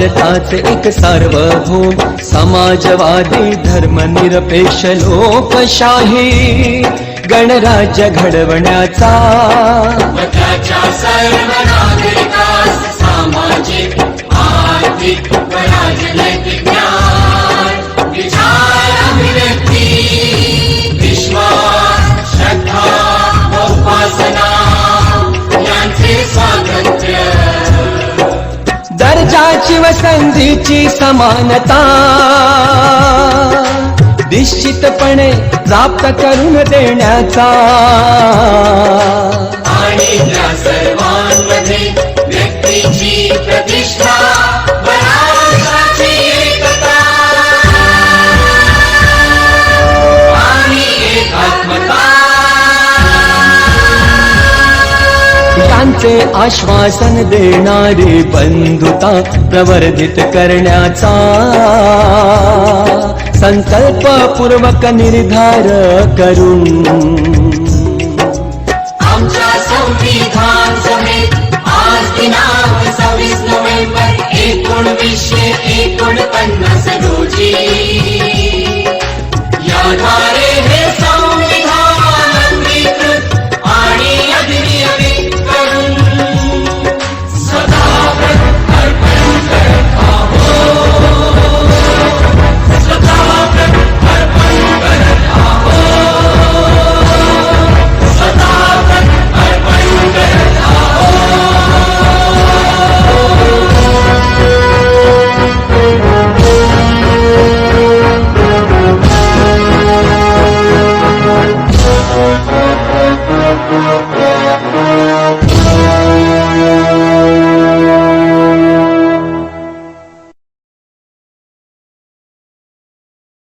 भारताचे एक सार्वभौम समाजवादी धर्मनिरपेक्ष लोकशाही गणराज्य घडवण्याचा त्याच्या सर्व नागरिकास सामाजिक आर्थिक व राजनैतिक ज्ञान विचार अभिव्यक्ती विश्वास श्रद्धा व उपासना यांचे स्वातंत्र्य दर्जाची व संधीची समानता निश्चितपणे प्राप्त करून देण्याचा आणि त्या सर्वांमध्ये व्यक्तीची प्रतिष्ठा व राष्ट्राची एकता आणि एकात्मता यांचे आश्वासन देणारी बंधुता प्रवर्धित करण्याचा संकल्पपूर्वक निर्धार करून